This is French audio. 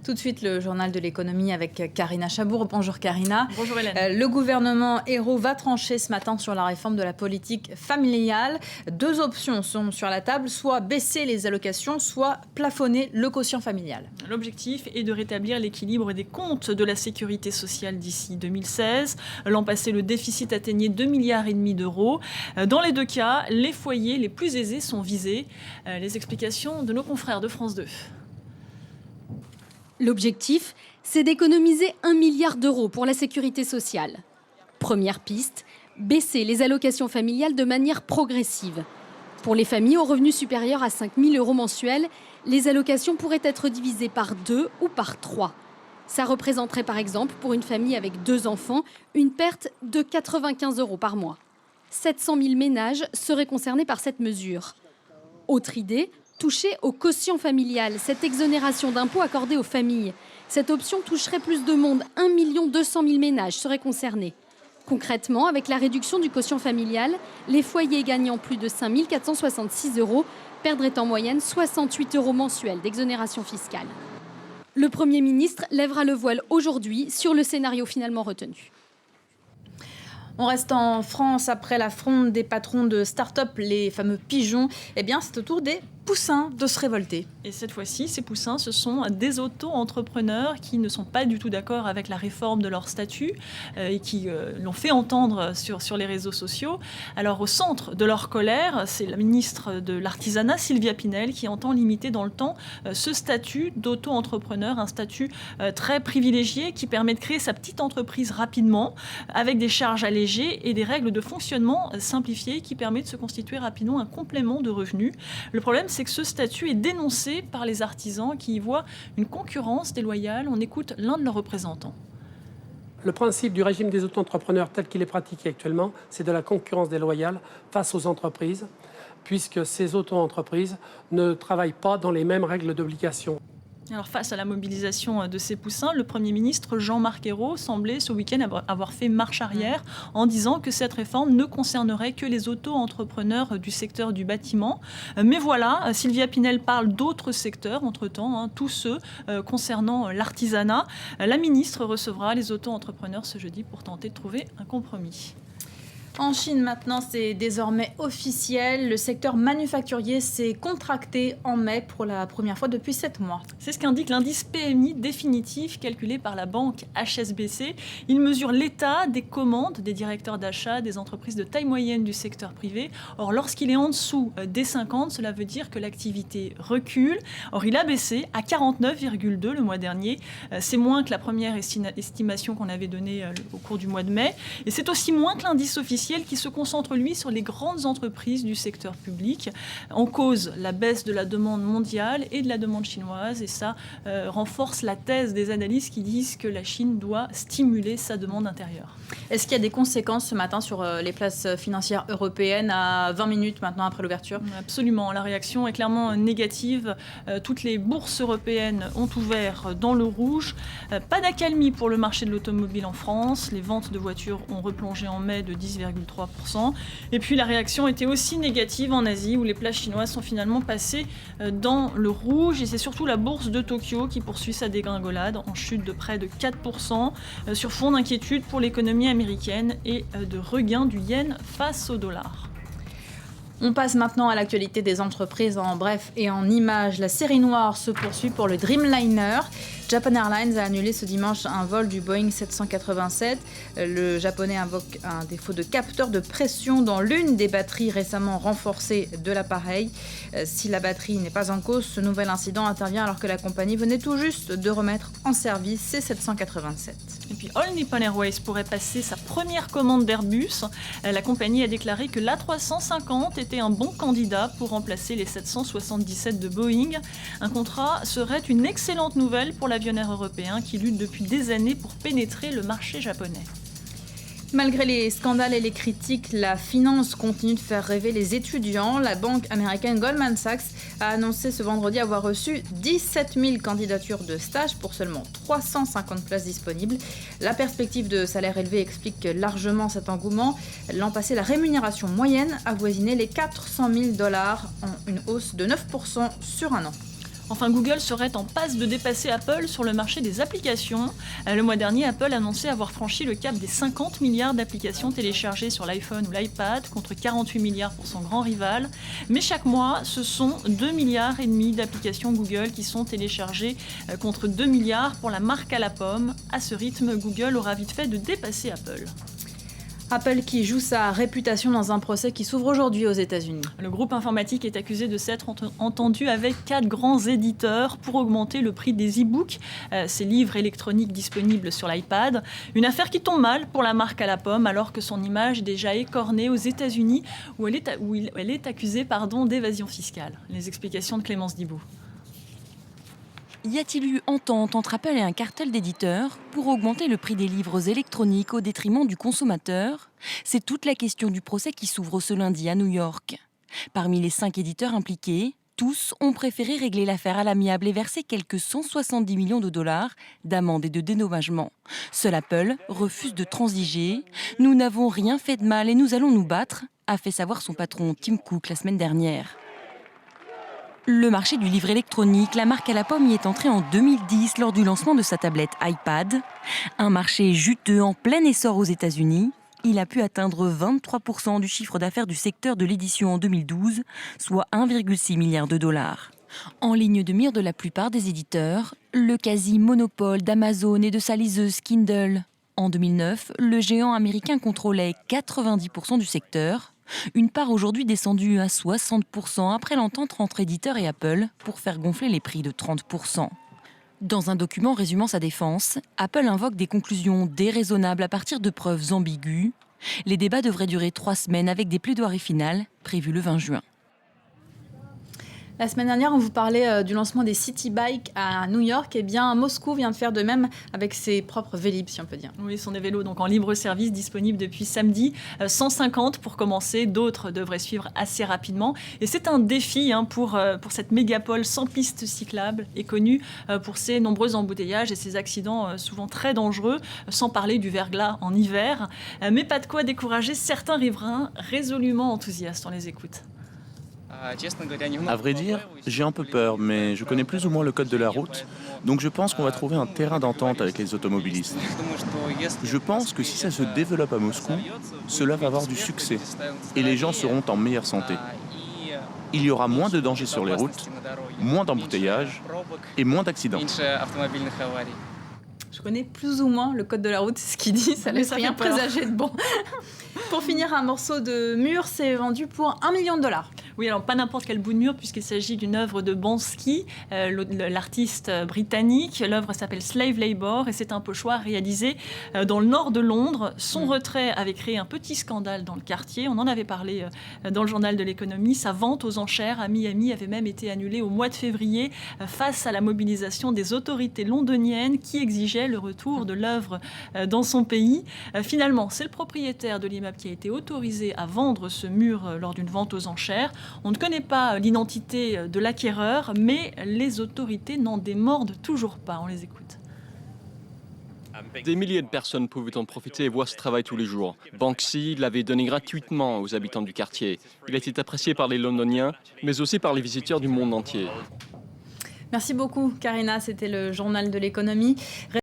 Tout de suite, le journal de l'économie avec Karina Chabour. Bonjour Karina. Bonjour Hélène. Le gouvernement Ayrault va trancher ce matin sur la réforme de la politique familiale. Deux options sont sur la table, soit baisser les allocations, soit plafonner le quotient familial. L'objectif est de rétablir l'équilibre des comptes de la sécurité sociale d'ici 2016. L'an passé, le déficit atteignait 2,5 milliards d'euros. Dans les deux cas, les foyers les plus aisés sont visés. Les explications de nos confrères de France 2. L'objectif, c'est d'économiser 1 milliard d'euros pour la sécurité sociale. Première piste, baisser les allocations familiales de manière progressive. Pour les familles aux revenus supérieurs à 5 000 euros mensuels, les allocations pourraient être divisées par 2 ou par 3. Ça représenterait par exemple pour une famille avec 2 enfants une perte de 95 euros par mois. 700 000 ménages seraient concernés par cette mesure. Autre idée, toucher au quotient familial, cette exonération d'impôts accordée aux familles. Cette option toucherait plus de monde, 1 200 000 ménages seraient concernés. Concrètement, avec la réduction du quotient familial, les foyers gagnant plus de 5 466 euros perdraient en moyenne 68 euros mensuels d'exonération fiscale. Le Premier ministre lèvera le voile aujourd'hui sur le scénario finalement retenu. On reste en France après la fronde des patrons de start-up, les fameux pigeons. Eh bien, c'est au tour des poussins de se révolter. Et cette fois-ci, ces poussins, ce sont des auto-entrepreneurs qui ne sont pas du tout d'accord avec la réforme de leur statut et qui l'ont fait entendre sur les réseaux sociaux. Alors, au centre de leur colère, c'est la ministre de l'Artisanat, Sylvia Pinel, qui entend limiter dans le temps ce statut d'auto-entrepreneur, un statut très privilégié qui permet de créer sa petite entreprise rapidement, avec des charges allégées et des règles de fonctionnement simplifiées qui permettent de se constituer rapidement un complément de revenus. Le problème, c'est que ce statut est dénoncé par les artisans qui y voient une concurrence déloyale. On écoute l'un de leurs représentants. Le principe du régime des auto-entrepreneurs tel qu'il est pratiqué actuellement, c'est de la concurrence déloyale face aux entreprises, puisque ces auto-entreprises ne travaillent pas dans les mêmes règles d'obligation. Alors, face à la mobilisation de ces poussins, le Premier ministre Jean-Marc Ayrault semblait ce week-end avoir fait marche arrière en disant que cette réforme ne concernerait que les auto-entrepreneurs du secteur du bâtiment. Mais voilà, Sylvia Pinel parle d'autres secteurs entre-temps, tous ceux concernant l'artisanat. La ministre recevra les auto-entrepreneurs ce jeudi pour tenter de trouver un compromis. En Chine, maintenant, c'est désormais officiel. Le secteur manufacturier s'est contracté en mai pour la première fois depuis 7 mois. C'est ce qu'indique l'indice PMI définitif calculé par la banque HSBC. Il mesure l'état des commandes des directeurs d'achat des entreprises de taille moyenne du secteur privé. Or, lorsqu'il est en dessous des 50, cela veut dire que l'activité recule. Or, il a baissé à 49,2 le mois dernier. C'est moins que la première estimation qu'on avait donnée au cours du mois de mai. Et c'est aussi moins que l'indice officiel qui se concentre, lui, sur les grandes entreprises du secteur public. En cause, la baisse de la demande mondiale et de la demande chinoise. Et ça renforce la thèse des analystes qui disent que la Chine doit stimuler sa demande intérieure. Est-ce qu'il y a des conséquences ce matin sur les places financières européennes à 20 minutes maintenant après l'ouverture ? Absolument. La réaction est clairement négative. Toutes les bourses européennes ont ouvert dans le rouge. Pas d'accalmie pour le marché de l'automobile en France. Les ventes de voitures ont replongé en mai de 10,3%. Et puis la réaction était aussi négative en Asie où les places chinoises sont finalement passées dans le rouge. Et c'est surtout la bourse de Tokyo qui poursuit sa dégringolade en chute de près de 4% sur fond d'inquiétude pour l'économie américaine et de regain du yen face au dollar. On passe maintenant à l'actualité des entreprises en bref et en images. La série noire se poursuit pour le Dreamliner. Japan Airlines a annulé ce dimanche un vol du Boeing 787. Le japonais invoque un défaut de capteur de pression dans l'une des batteries récemment renforcées de l'appareil. Si la batterie n'est pas en cause, ce nouvel incident intervient alors que la compagnie venait tout juste de remettre en service ses 787. Et puis All Nippon Airways pourrait passer sa première commande d'Airbus. La compagnie a déclaré que l'A350 était un bon candidat pour remplacer les 777 de Boeing. Un contrat serait une excellente nouvelle pour l'avionnaire européen qui lutte depuis des années pour pénétrer le marché japonais. Malgré les scandales et les critiques, la finance continue de faire rêver les étudiants. La banque américaine Goldman Sachs a annoncé ce vendredi avoir reçu 17 000 candidatures de stage pour seulement 350 places disponibles. La perspective de salaire élevé explique largement cet engouement. L'an passé, la rémunération moyenne avoisinait les $400 000 en une hausse de 9% sur un an. Enfin, Google serait en passe de dépasser Apple sur le marché des applications. Le mois dernier, Apple annonçait avoir franchi le cap des 50 milliards d'applications téléchargées sur l'iPhone ou l'iPad, contre 48 milliards pour son grand rival. Mais chaque mois, ce sont 2,5 milliards d'applications Google qui sont téléchargées, contre 2 milliards pour la marque à la pomme. À ce rythme, Google aura vite fait de dépasser Apple. Apple qui joue sa réputation dans un procès qui s'ouvre aujourd'hui aux États-Unis. Le groupe informatique est accusé de s'être entendu avec 4 grands éditeurs pour augmenter le prix des e-books, ces livres électroniques disponibles sur l'iPad. Une affaire qui tombe mal pour la marque à la pomme alors que son image est déjà écornée aux États-Unis où elle est accusée d'évasion fiscale. Les explications de Clémence Dibou. Y a-t-il eu entente entre Apple et un cartel d'éditeurs pour augmenter le prix des livres électroniques au détriment du consommateur? C'est toute la question du procès qui s'ouvre ce lundi à New York. Parmi les 5 éditeurs impliqués, tous ont préféré régler l'affaire à l'amiable et verser quelques 170 millions de dollars d'amende et de dédommagement. Seul Apple refuse de transiger. « Nous n'avons rien fait de mal et nous allons nous battre », a fait savoir son patron Tim Cook la semaine dernière. Le marché du livre électronique, la marque à la pomme y est entrée en 2010 lors du lancement de sa tablette iPad. Un marché juteux en plein essor aux États-Unis. Il a pu atteindre 23% du chiffre d'affaires du secteur de l'édition en 2012, soit 1,6 milliard de dollars. En ligne de mire de la plupart des éditeurs, le quasi-monopole d'Amazon et de sa liseuse Kindle. En 2009, le géant américain contrôlait 90% du secteur. Une part aujourd'hui descendue à 60% après l'entente entre éditeurs et Apple pour faire gonfler les prix de 30%. Dans un document résumant sa défense, Apple invoque des conclusions déraisonnables à partir de preuves ambiguës. Les débats devraient durer 3 semaines avec des plaidoiries finales prévues le 20 juin. La semaine dernière, on vous parlait du lancement des City Bikes à New York. Eh bien, Moscou vient de faire de même avec ses propres Vélib, si on peut dire. Oui, ce sont des vélos donc en libre service disponibles depuis samedi. 150 pour commencer, d'autres devraient suivre assez rapidement. Et c'est un défi pour cette mégapole sans piste cyclable et connue pour ses nombreux embouteillages et ses accidents souvent très dangereux, sans parler du verglas en hiver. Mais pas de quoi décourager certains riverains résolument enthousiastes. On les écoute. À vrai dire, j'ai un peu peur, mais je connais plus ou moins le code de la route, donc je pense qu'on va trouver un terrain d'entente avec les automobilistes. Je pense que si ça se développe à Moscou, cela va avoir du succès, et les gens seront en meilleure santé. Il y aura moins de dangers sur les routes, moins d'embouteillages et moins d'accidents. Je connais plus ou moins le code de la route, c'est ce qu'il dit, ça laisse rien présager de bon. Pour finir, un morceau de mur s'est vendu pour $1 million. Oui, alors pas n'importe quel bout de mur, puisqu'il s'agit d'une œuvre de Banksy, l'artiste britannique. L'œuvre s'appelle Slave Labor et c'est un pochoir réalisé dans le nord de Londres. Son retrait avait créé un petit scandale dans le quartier. On en avait parlé dans le journal de l'économie. Sa vente aux enchères à Miami avait même été annulée au mois de février face à la mobilisation des autorités londoniennes qui exigeaient le retour de l'œuvre dans son pays. Finalement, c'est le propriétaire de l'immeuble qui a été autorisé à vendre ce mur lors d'une vente aux enchères. On ne connaît pas l'identité de l'acquéreur, mais les autorités n'en démordent toujours pas. On les écoute. Des milliers de personnes pouvaient en profiter et voir ce travail tous les jours. Banksy l'avait donné gratuitement aux habitants du quartier. Il a été apprécié par les Londoniens, mais aussi par les visiteurs du monde entier. Merci beaucoup, Karina. C'était le journal de l'économie.